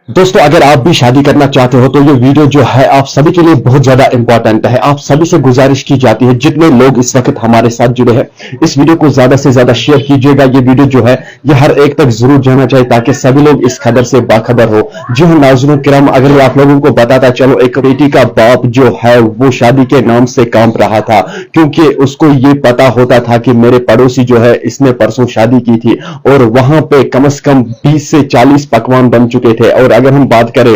दोस्तों अगर आप भी शादी करना चाहते हो तो ये वीडियो जो है आप सभी के लिए बहुत ज्यादा इंपॉर्टेंट है। आप सभी से गुजारिश की जाती है, जितने लोग इस वक्त हमारे साथ जुड़े हैं, इस वीडियो को ज्यादा से ज्यादा शेयर कीजिएगा। ये वीडियो जो है ये हर एक तक जरूर जाना चाहिए ताकि सभी लोग इस खबर से बाखबर हो। जी हाँ नाज़रीन किराम, अगर मैं आप लोगों को बताता चलो, एक बेटी का बाप जो है वो शादी के नाम से कांप रहा था, क्योंकि उसको ये पता होता था कि मेरे पड़ोसी जो है इसने परसों शादी की थी और वहां पे कम से कम 20 से 40 पकवान बन चुके थे। और अगर हम बात करें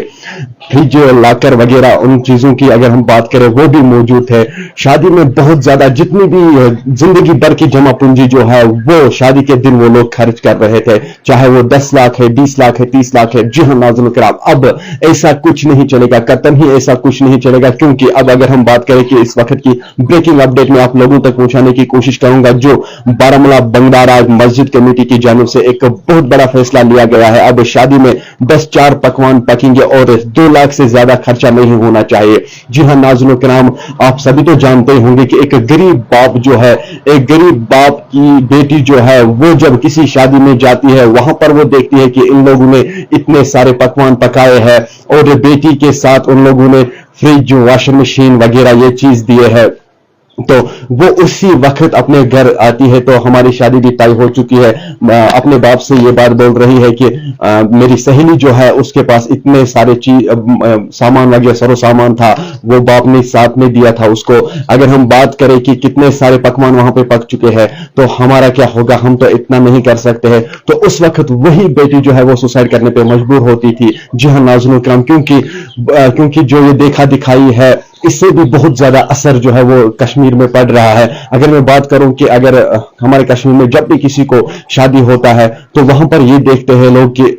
फ्रिज लाकर वगैरह उन चीजों की, अगर हम बात करें वो भी मौजूद है। शादी में बहुत ज्यादा जितनी भी जिंदगी भर की जमा पूंजी जो है वो शादी के दिन वो लोग खर्च कर रहे थे, चाहे वो 10 लाख है, 20 लाख है, 30 लाख है। जी हाँ नाज़रीन किराम, अब ऐसा कुछ नहीं चलेगा, कतई ही ऐसा कुछ नहीं चलेगा, क्योंकि अब अगर हम बात करें कि इस वक्त की ब्रेकिंग अपडेट में आप लोगों तक पहुंचाने की कोशिश करूंगा, जो बारामूला बंगडारा मस्जिद कमेटी की जानिब से एक बहुत बड़ा फैसला लिया गया है। अब शादी में बस 4 पकवान पकेंगे और 2 लाख से ज्यादा खर्चा नहीं होना चाहिए। जी हाँ नाज़रीन किराम, आप सभी तो जानते होंगे कि एक गरीब बाप जो है, एक गरीब बाप की बेटी जो है वो जब किसी शादी में जाती है, वहां पर वो देखती है कि इन लोगों ने इतने सारे पकवान पकाए हैं और बेटी के साथ उन लोगों ने फ्रिज, वॉशिंग मशीन वगैरह ये चीज दिए हैं, तो वो उसी वक्त अपने घर आती है। तो हमारी शादी भी तय हो चुकी है। अपने बाप से ये बात बोल रही है कि मेरी सहेली जो है उसके पास इतने सारे चीज सामान वगैरह सरो सामान था, वो बाप ने साथ में दिया था उसको। अगर हम बात करें कि कितने सारे पकवान वहां पे पक चुके हैं तो हमारा क्या होगा, हम तो इतना नहीं कर सकते हैं। तो उस वक्त वही बेटी जो है वो सुसाइड करने पे मजबूर होती थी। जी हाँ नाज़रीन किराम, क्योंकि जो ये देखा दिखाई है इससे भी बहुत ज्यादा असर जो है वो कश्मीर में पड़ रहा है। अगर मैं बात करूं कि अगर हमारे कश्मीर में जब भी किसी को शादी होता है तो वहां पर ये देखते हैं लोग कि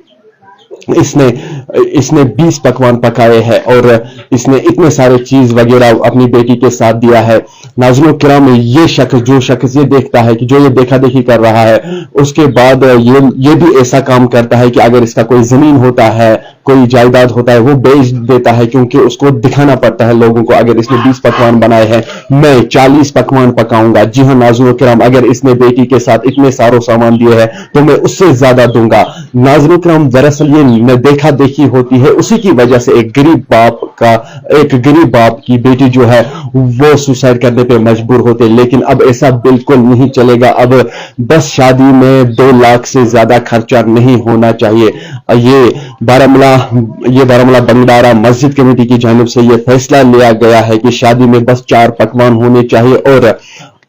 इसने 20 पकवान पकाए हैं और इसने इतने सारे चीज वगैरह अपनी बेटी के साथ दिया है। नाज़रीन किराम, ये शख्स ये देखता है कि जो ये देखा देखी कर रहा है, उसके बाद ये भी ऐसा काम करता है कि अगर इसका कोई जमीन होता है, कोई जायदाद होता है, वो बेच देता है, क्योंकि उसको दिखाना पड़ता है लोगों को, अगर इसने 20 पकवान बनाए हैं मैं 40 पकवान पकाऊंगा। जी हाँ नाज़रीन किराम, अगर इसने बेटी के साथ इतने सारे सामान दिए हैं तो मैं उससे ज्यादा दूंगा। नाज़रीन किराम, दरअसल ये देखा देखी होती है, उसी की वजह से एक गरीब बाप की बेटी जो है वो सुसाइड करने पे मजबूर होते। लेकिन अब ऐसा बिल्कुल नहीं चलेगा। अब बस शादी में 2 लाख से ज्यादा खर्चा नहीं होना चाहिए। ये बारामूला बंगडारा मस्जिद कमेटी की जानिब से ये फैसला लिया गया है कि शादी में बस 4 पकवान होने चाहिए और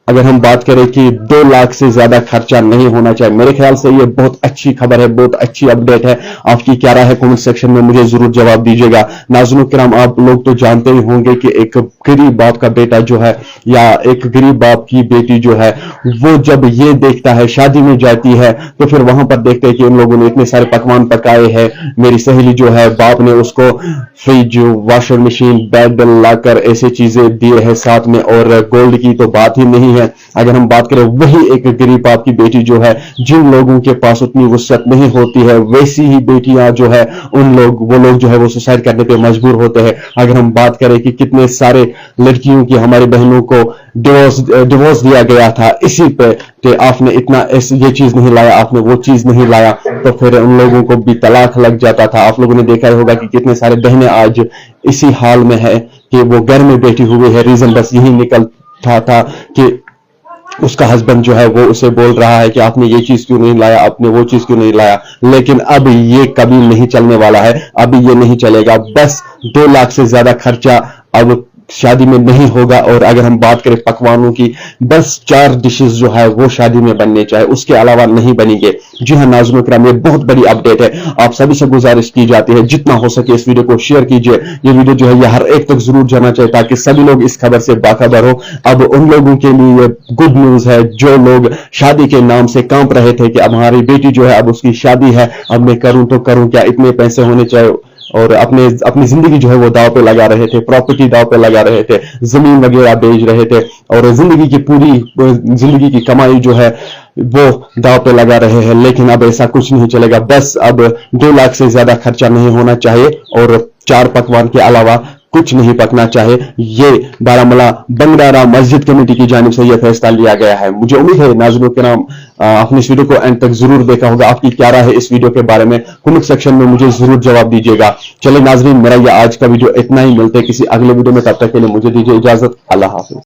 अगर हम बात करें कि 2 लाख से ज्यादा खर्चा नहीं होना चाहिए। मेरे ख्याल से ये बहुत अच्छी खबर है, बहुत अच्छी अपडेट है। आपकी क्या राय है कमेंट सेक्शन में मुझे जरूर जवाब दीजिएगा। नाज़रीन किराम, आप लोग तो जानते ही होंगे कि एक गरीब बाप का बेटा जो है या एक गरीब बाप की बेटी जो है वो जब ये देखता है, शादी में जाती है, तो फिर वहां पर देखते हैं कि उन लोगों ने इतने सारे पकवान पकाए हैं। मेरी सहेली जो है, बाप ने उसको फ्रिज, वॉशिंग मशीन, बेड लाकर ऐसे चीजें दिए हैं साथ में, और गोल्ड की तो बात ही नहीं है। अगर हम बात करें वही एक गरीब बाप की बेटी जो है, जिन लोगों के पास उतनी वुसअत नहीं होती है, वैसी ही बेटियां जो है वो लोग जो है वो सुसाइड करने पे मजबूर होते हैं। अगर हम बात करें कि कितने सारे लड़कियों की, हमारी बहनों को डिवोर्स दिया गया था इसी पे कि आपने ये चीज नहीं लाया, आपने वो चीज नहीं लाया, तो फिर उन लोगों को भी तलाक लग जाता था। आप लोगों ने देखा होगा कि कितने सारे बहनें आज इसी हाल में है कि वो घर में बैठी हुई है। रीजन बस यही निकलता था कि उसका हस्बैंड जो है वो उसे बोल रहा है कि आपने ये चीज क्यों नहीं लाया, आपने वो चीज क्यों नहीं लाया। लेकिन अब ये कभी नहीं चलने वाला है, अभी ये नहीं चलेगा। बस 2 लाख से ज्यादा खर्चा अब शादी में नहीं होगा। और अगर हम बात करें पकवानों की, बस 4 डिशेस जो है वो शादी में बनने चाहिए, उसके अलावा नहीं बनेंगे। जी हाँ नाज़रीन किराम, ये बहुत बड़ी अपडेट है। आप सभी से गुजारिश की जाती है जितना हो सके इस वीडियो को शेयर कीजिए। ये वीडियो जो है ये हर एक तक जरूर जाना चाहिए ताकि सभी लोग इस खबर से बाखबर हो। अब उन लोगों के लिए ये गुड न्यूज है जो लोग शादी के नाम से कांप रहे थे कि अब हमारी बेटी जो है अब उसकी शादी है, अब मैं करूं तो करूं क्या, इतने पैसे होने चाहिए, और अपनी जिंदगी जो है वो दाव पे लगा रहे थे, प्रॉपर्टी दाव पे लगा रहे थे, जमीन वगैरह बेच रहे थे, और पूरी जिंदगी की कमाई जो है वो दाव पे लगा रहे हैं। लेकिन अब ऐसा कुछ नहीं चलेगा। बस अब 2 लाख से ज्यादा खर्चा नहीं होना चाहिए और 4 पकवान के अलावा कुछ नहीं पकना चाहे। ये बारामूला बंगडारा मस्जिद कमेटी की जानिब से यह फैसला लिया गया है। मुझे उम्मीद है नाज़रीन किराम आपने इस वीडियो को एंड तक जरूर देखा होगा। आपकी क्या राय है इस वीडियो के बारे में कमेंट सेक्शन में मुझे जरूर जवाब दीजिएगा। चलिए नाज़रीन, मेरा यह आज का वीडियो इतना ही, मिलते हैं किसी अगले वीडियो में, तब तक के लिए मुझे दीजिए इजाजत। अल्लाह हाफिज।